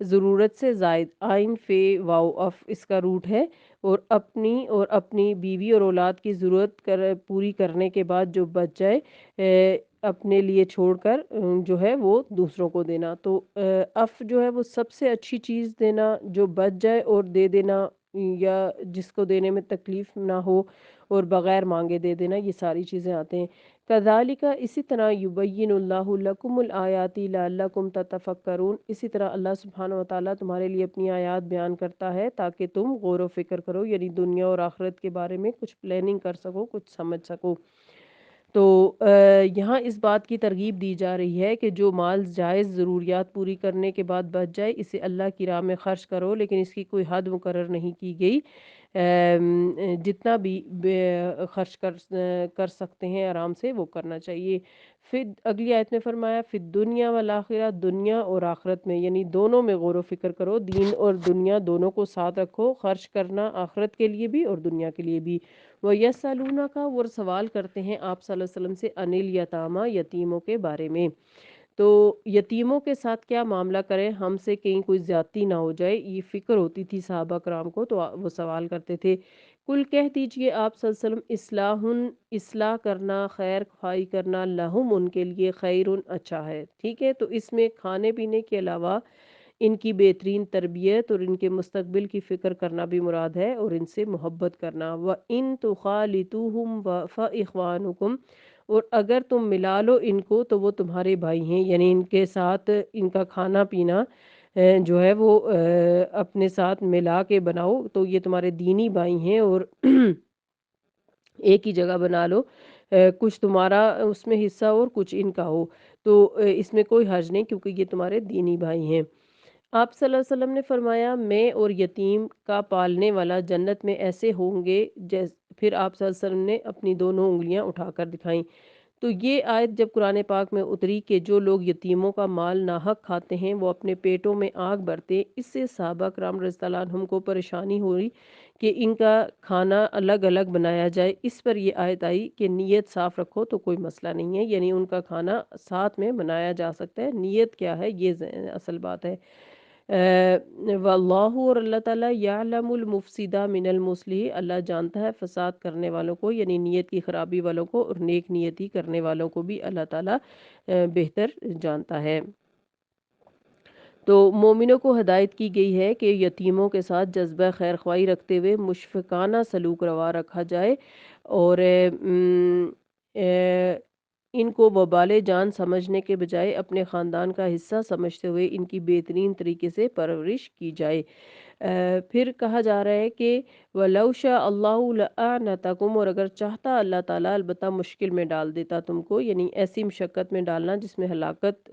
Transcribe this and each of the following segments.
ضرورت سے زائد، آئن فے واو اف اس کا روٹ ہے، اور اپنی بیوی اور اولاد کی ضرورت پوری کرنے کے بعد جو بچ جائے اپنے لیے چھوڑ کر جو ہے وہ دوسروں کو دینا۔ تو اف جو ہے وہ سب سے اچھی چیز دینا، جو بچ جائے اور دے دینا، یا جس کو دینے میں تکلیف نہ ہو اور بغیر مانگے دے دینا، یہ ساری چیزیں آتے ہیں۔ کذالک اسی طرح یبین اللہ لکم الآیات لعلکم تتفکرون، اسی طرح اللہ سبحانہ وتعالیٰ تمہارے لیے اپنی آیات بیان کرتا ہے تاکہ تم غور و فکر کرو، یعنی دنیا اور آخرت کے بارے میں کچھ پلاننگ کر سکو، کچھ سمجھ سکو۔ تو یہاں اس بات کی ترغیب دی جا رہی ہے کہ جو مال جائز ضروریات پوری کرنے کے بعد بچ جائے اسے اللہ کی راہ میں خرچ کرو، لیکن اس کی کوئی حد مقرر نہیں کی گئی۔ جتنا بھی خرچ کر سکتے ہیں آرام سے وہ کرنا چاہیے۔ پھر اگلی آیت میں فرمایا فی الدنیا والآخرہ، دنیا اور آخرت میں، یعنی دونوں میں غور و فکر کرو، دین اور دنیا دونوں کو ساتھ رکھو، خرچ کرنا آخرت کے لیے بھی اور دنیا کے لیے بھی۔ وَيَسْأَلُونَكَ، وہ سوال کرتے ہیں آپ صلی اللہ علیہ وسلم سے، انل یتامیٰ، یتیموں کے بارے میں۔ تو یتیموں کے ساتھ کیا معاملہ کریں ہم سے کہیں کوئی زیادتی نہ ہو جائے، یہ فکر ہوتی تھی صحابہ کرام کو، تو وہ سوال کرتے تھے۔ کل کہہ دیجئے آپ صلی اللہ علیہ وسلم، اصلاح کرنا، خیر خواہی کرنا، لہم ان کے لیے، خیرن اچھا ہے، ٹھیک ہے۔ تو اس میں کھانے پینے کے علاوہ ان کی بہترین تربیت اور ان کے مستقبل کی فکر کرنا بھی مراد ہے، اور ان سے محبت کرنا۔ وَإِن تُخَالِطُوهُمْ فَإِخْوَانُكُمْ، اور اگر تم ملا لو ان کو تو وہ تمہارے بھائی ہیں، یعنی ان کے ساتھ ان کا کھانا پینا جو ہے وہ اپنے ساتھ ملا کے بناؤ، تو یہ تمہارے دینی بھائی ہیں، اور ایک ہی جگہ بنا لو، کچھ تمہارا اس میں حصہ اور کچھ ان کا ہو، تو اس میں کوئی حرج نہیں، کیونکہ یہ تمہارے دینی بھائی ہیں۔ آپ صلی اللہ علیہ وسلم نے فرمایا میں اور یتیم کا پالنے والا جنت میں ایسے ہوں گے پھر آپ صلی اللہ علیہ وسلم نے اپنی دونوں انگلیاں اٹھا کر دکھائیں۔ تو یہ آیت جب قرآن پاک میں اتری کہ جو لوگ یتیموں کا مال ناحق کھاتے ہیں وہ اپنے پیٹوں میں آگ بھرتے، اس سے صحابہ کرام رضی اللہ عنہم کو پریشانی ہوئی کہ ان کا کھانا الگ الگ بنایا جائے۔ اس پر یہ آیت آئی کہ نیت صاف رکھو تو کوئی مسئلہ نہیں ہے، یعنی ان کا کھانا ساتھ میں بنایا جا سکتا ہے، نیت کیا ہے یہ اصل بات ہے۔ واللہ، اور اللہ تعالیٰ، یعلم المفسد من المصلح، اللہ جانتا ہے فساد کرنے والوں کو، یعنی نیت کی خرابی والوں کو، اور نیک نیتی کرنے والوں کو بھی اللہ تعالیٰ بہتر جانتا ہے۔ تو مومنوں کو ہدایت کی گئی ہے کہ یتیموں کے ساتھ جذبہ خیر خواہی رکھتے ہوئے مشفقانہ سلوک روا رکھا جائے، اور ان کو وبال جان سمجھنے کے بجائے اپنے خاندان کا حصہ سمجھتے ہوئے ان کی بہترین طریقے سے پرورش کی جائے۔ پھر کہا جا رہا ہے کہ وَلَوْ شَاءَ اللَّهُ لَأَعْنَتَكُمْ، اور اگر چاہتا اللہ تعالیٰ البتہ مشکل میں ڈال دیتا تم کو، یعنی ایسی مشقت میں ڈالنا جس میں ہلاکت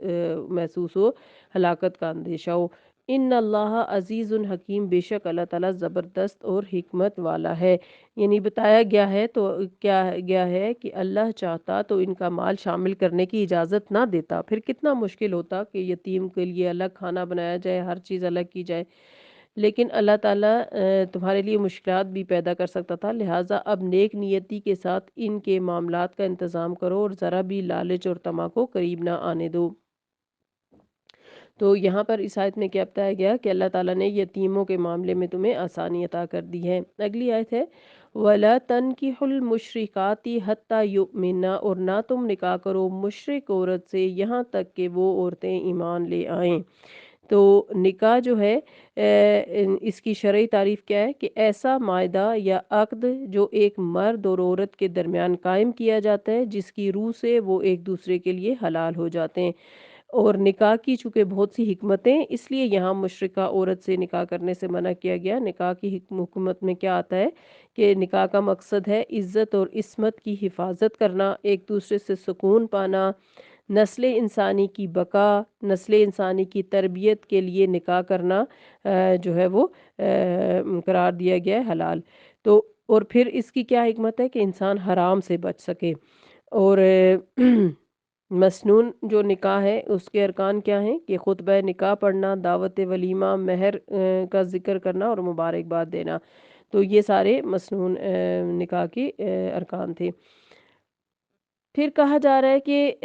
محسوس ہو، ہلاکت کا اندیشہ ہو۔ ان اللہ عزیز الحکیم، بے شک اللہ تعالیٰ زبردست اور حکمت والا ہے۔ یعنی بتایا گیا ہے تو کیا گیا ہے کہ اللہ چاہتا تو ان کا مال شامل کرنے کی اجازت نہ دیتا، پھر کتنا مشکل ہوتا کہ یتیم کے لیے الگ کھانا بنایا جائے، ہر چیز الگ کی جائے، لیکن اللہ تعالیٰ تمہارے لیے مشکلات بھی پیدا کر سکتا تھا، لہٰذا اب نیک نیتی کے ساتھ ان کے معاملات کا انتظام کرو، اور ذرا بھی لالچ اور طمع کو قریب نہ آنے دو۔ تو یہاں پر اس آیت میں کیا بتایا گیا کہ اللہ تعالیٰ نے یتیموں کے معاملے میں تمہیں آسانی عطا کر دی ہے۔ اگلی آیت ہے وَلَا تَنْكِحُوا الْمُشْرِكَاتِ حَتَّى يُؤْمِنَّ، اور نہ تم نکاح کرو مشرک عورت سے یہاں تک کہ وہ عورتیں ایمان لے آئیں۔ تو نکاح جو ہے اس کی شرعی تعریف کیا ہے کہ ایسا معاہدہ یا عقد جو ایک مرد اور عورت کے درمیان قائم کیا جاتا ہے جس کی روح سے وہ ایک دوسرے کے لیے حلال ہو جاتے ہیں۔ اور نکاح کی چونکہ بہت سی حکمتیں، اس لیے یہاں مشرکہ عورت سے نکاح کرنے سے منع کیا گیا۔ نکاح کی حکمت میں کیا آتا ہے کہ نکاح کا مقصد ہے عزت اور عصمت کی حفاظت کرنا، ایک دوسرے سے سکون پانا، نسل انسانی کی بقا، نسل انسانی کی تربیت کے لیے نکاح کرنا جو ہے وہ قرار دیا گیا ہے حلال۔ تو اور پھر اس کی کیا حکمت ہے کہ انسان حرام سے بچ سکے۔ اور مسنون جو نکاح ہے اس کے ارکان کیا ہیں کہ خطبہ نکاح پڑھنا، دعوت ولیمہ، مہر کا ذکر کرنا اور مبارکباد دینا، تو یہ سارے مسنون نکاح کے ارکان تھے۔ پھر کہا جا رہا ہے کہ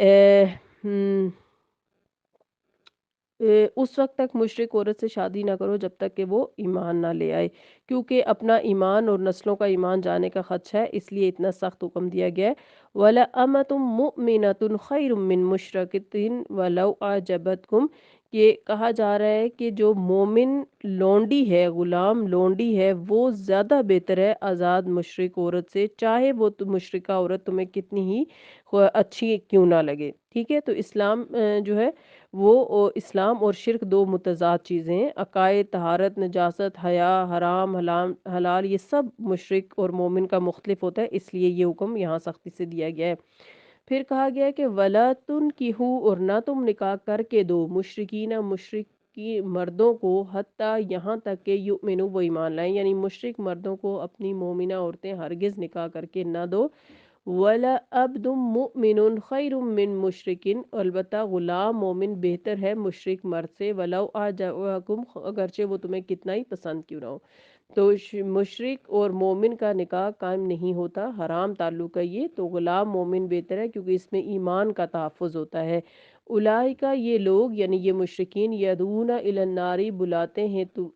اس وقت تک مشرک عورت سے شادی نہ کرو جب تک کہ وہ ایمان نہ لے آئے، کیونکہ اپنا ایمان اور نسلوں کا ایمان جانے کا خدشہ ہے، اس لیے اتنا سخت حکم دیا گیا ہے۔ وَلَأَمَةٌ مُؤْمِنَةٌ خَيْرٌ مِّن مُشْرِكَةٍ وَلَوْ أَعْجَبَتْكُمْ۔ یہ کہا جا رہا ہے کہ جو مومن لونڈی ہے، غلام لونڈی ہے، وہ زیادہ بہتر ہے آزاد مشرک عورت سے، چاہے وہ مشرکہ عورت تمہیں کتنی ہی اچھی کیوں نہ لگے۔ ٹھیک ہے، تو اسلام جو ہے وہ اسلام اور شرک دو متضاد چیزیں ہیں۔ عقائد، طہارت، نجاست، حیا، حرام، حلال، یہ سب مشرک اور مومن کا مختلف ہوتا ہے، اس لیے یہ حکم یہاں سختی سے دیا گیا ہے۔ پھر کہا گیا ہے کہ وَلَا تُنْكِحُوا، اور نہ تم نکاح کر کے دو مشرکین مشرکی مردوں کو، حتیٰ یہاں تک کہ یؤمنوا، وہ ایمان لائیں، یعنی مشرک مردوں کو اپنی مومنہ عورتیں ہرگز نکاح کر کے نہ دو۔ ولا عبد مؤمن خیر من مشرکن، البتہ غلام مومن بہتر ہے مشرک مرد سے، ولو اعجبکم، اگرچہ وہ تمہیں کتنا ہی پسند کیوں نہ ہو۔ تو مشرک اور مومن کا نکاح قائم نہیں ہوتا، حرام تعلق ہے یہ، تو غلام مومن بہتر ہے کیونکہ اس میں ایمان کا تحفظ ہوتا ہے۔ اولئک، یہ لوگ یعنی یہ مشرکین، یدعون الی النار، بلاتے ہیں تو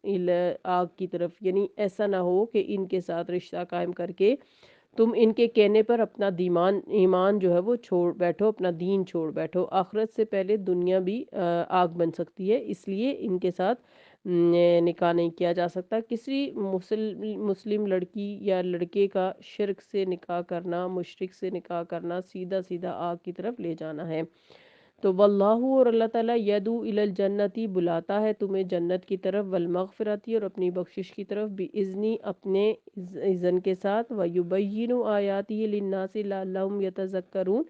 آگ کی طرف، یعنی ایسا نہ ہو کہ ان کے ساتھ رشتہ قائم کر کے تم ان کے کہنے پر اپنا ایمان جو ہے وہ چھوڑ بیٹھو، اپنا دین چھوڑ بیٹھو، آخرت سے پہلے دنیا بھی آگ بن سکتی ہے، اس لیے ان کے ساتھ نکاح نہیں کیا جا سکتا۔ کسی مسلم لڑکی یا لڑکے کا شرک سے نکاح کرنا، مشرک سے نکاح کرنا، سیدھا سیدھا آگ کی طرف لے جانا ہے۔ تو واللہ، اور اللہ تعالیٰ، یدعو الی الجنتی، بلاتا ہے تمہیں جنت کی طرف، والمغفرتی، اور اپنی بخشش کی طرف، بِإِذْنِ، اپنے اذن کے ساتھ، وَيُبَيِّنُ آیاتہ لِلنَّاسِ لَعَلَّهُمْ یتذکرون،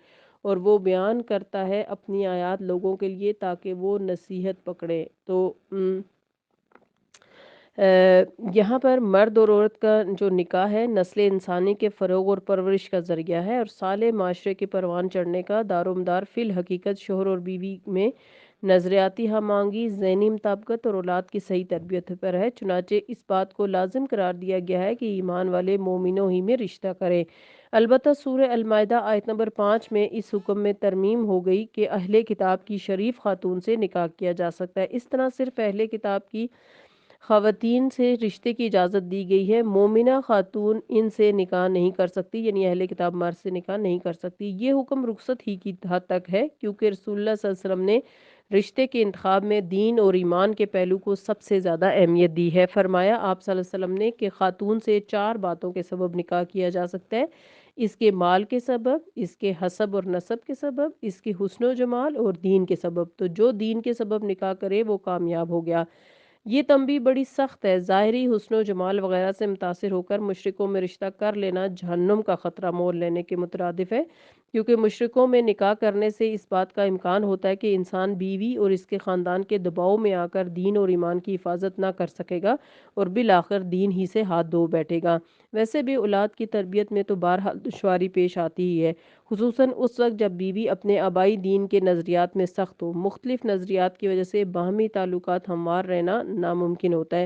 اور وہ بیان کرتا ہے اپنی آیات لوگوں کے لیے تاکہ وہ نصیحت پکڑے۔ تو یہاں پر مرد اور عورت کا جو نکاح ہے نسل انسانی کے فروغ اور پرورش کا ذریعہ ہے، اور صالح معاشرے کے پروان چڑھنے کا دار و مدار فی الحقیقت شوہر اور بیوی میں نظریاتی ہم آہنگی، ذہنی مطابقت اور اولاد کی صحیح تربیت پر ہے۔ چنانچہ اس بات کو لازم قرار دیا گیا ہے کہ ایمان والے مومنوں ہی میں رشتہ کریں۔ البتہ سورہ المائدہ آیت نمبر 5 میں اس حکم میں ترمیم ہو گئی کہ اہل کتاب کی شریف خاتون سے نکاح کیا جا سکتا ہے، اس طرح صرف اہل کتاب کی خواتین سے رشتے کی اجازت دی گئی ہے، مومنہ خاتون ان سے نکاح نہیں کر سکتی، یعنی اہل کتاب مرد سے نکاح نہیں کر سکتی۔ یہ حکم رخصت ہی کی حد تک ہے، کیونکہ رسول اللہ صلی اللہ علیہ وسلم نے رشتے کے انتخاب میں دین اور ایمان کے پہلو کو سب سے زیادہ اہمیت دی ہے۔ فرمایا آپ صلی اللہ علیہ وسلم نے کہ خاتون سے 4 باتوں کے سبب نکاح کیا جا سکتا ہے: اس کے مال کے سبب، اس کے حسب اور نسب کے سبب، اس کے حسن و جمال اور دین کے سبب۔ تو جو دین کے سبب نکاح کرے وہ کامیاب ہو گیا۔ یہ تنبیہ بڑی سخت ہے، ظاہری حسن و جمال وغیرہ سے متاثر ہو کر مشرکوں میں رشتہ کر لینا جہنم کا خطرہ مول لینے کے مترادف ہے، کیونکہ مشرکوں میں نکاح کرنے سے اس بات کا امکان ہوتا ہے کہ انسان بیوی اور اس کے خاندان کے دباؤ میں آ کر دین اور ایمان کی حفاظت نہ کر سکے گا اور بالآخر دین ہی سے ہاتھ دھو بیٹھے گا۔ ویسے بھی اولاد کی تربیت میں تو بہرحال دشواری پیش آتی ہی ہے، خصوصاً اس وقت جب بیوی اپنے آبائی دین کے نظریات میں سخت ہو۔ مختلف نظریات کی وجہ سے باہمی تعلقات ہموار رہنا ناممکن ہوتا ہے،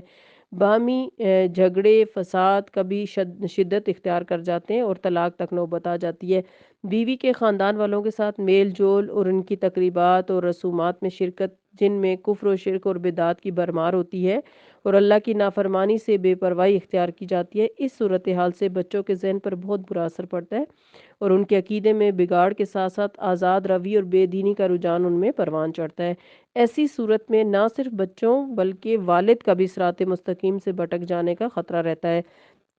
باہمی جھگڑے، فساد کبھی شدت اختیار کر جاتے ہیں اور طلاق تک نوبت آ جاتی ہے۔ بیوی کے خاندان والوں کے ساتھ میل جول اور ان کی تقریبات اور رسومات میں شرکت، جن میں کفر و شرک اور بدعات کی بھرمار ہوتی ہے اور اللہ کی نافرمانی سے بے پرواہی اختیار کی جاتی ہے، اس صورتحال سے بچوں کے ذہن پر بہت برا اثر پڑتا ہے اور ان کے عقیدے میں بگاڑ کے ساتھ ساتھ آزاد روی اور بے دینی کا رجحان ان میں پروان چڑھتا ہے۔ ایسی صورت میں نہ صرف بچوں بلکہ والد کا بھی صراط مستقیم سے بھٹک جانے کا خطرہ رہتا ہے۔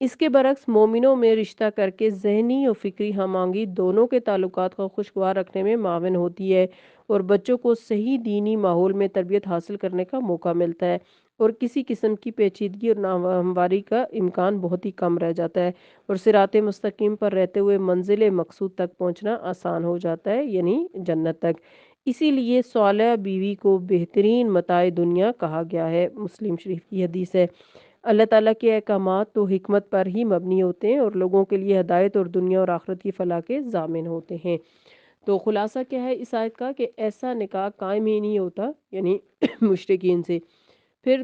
اس کے برعکس مومنوں میں رشتہ کر کے ذہنی اور فکری ہم آہنگی دونوں کے تعلقات کو خوشگوار رکھنے میں معاون ہوتی ہے اور بچوں کو صحیح دینی ماحول میں تربیت حاصل کرنے کا موقع ملتا ہے اور کسی قسم کی پیچیدگی اور ناہمواری کا امکان بہت ہی کم رہ جاتا ہے اور صراط مستقیم پر رہتے ہوئے منزل مقصود تک پہنچنا آسان ہو جاتا ہے، یعنی جنت تک۔ اسی لیے صالح بیوی کو بہترین متاع دنیا کہا گیا ہے، مسلم شریف کی حدیث ہے۔ اللہ تعالیٰ کے احکامات تو حکمت پر ہی مبنی ہوتے ہیں اور لوگوں کے لیے ہدایت اور دنیا اور آخرت کی فلاح کے ضامن ہوتے ہیں۔ تو خلاصہ کیا ہے اس آیت کا، کہ ایسا نکاح قائم ہی نہیں ہوتا، یعنی مشرکین سے۔ پھر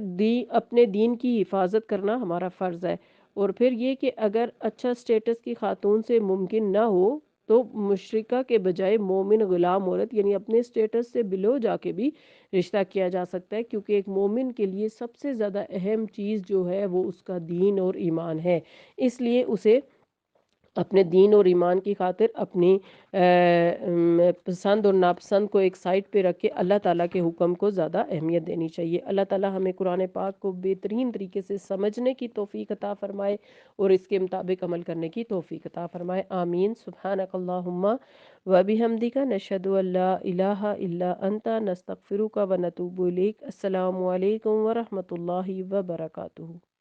اپنے دین کی حفاظت کرنا ہمارا فرض ہے، اور پھر یہ کہ اگر اچھا سٹیٹس کی خاتون سے ممکن نہ ہو تو مشرکہ کے بجائے مومن غلام عورت یعنی اپنے سٹیٹس سے بلو جا کے بھی رشتہ کیا جا سکتا ہے، کیونکہ ایک مومن کے لیے سب سے زیادہ اہم چیز جو ہے وہ اس کا دین اور ایمان ہے، اس لیے اسے اپنے دین اور ایمان کی خاطر اپنی پسند اور ناپسند کو ایک سائڈ پہ رکھ کے اللہ تعالیٰ کے حکم کو زیادہ اہمیت دینی چاہیے۔ اللہ تعالیٰ ہمیں قرآن پاک کو بہترین طریقے سے سمجھنے کی توفیق عطا فرمائے اور اس کے مطابق عمل کرنے کی توفیق عطا فرمائے، آمین۔ سبحانک اللہم و بحمدک، نشہد ان لا الہ الا انت، نستغفرک و نتوب الیک۔ السلام علیکم ورحمۃ اللہ وبرکاتہ۔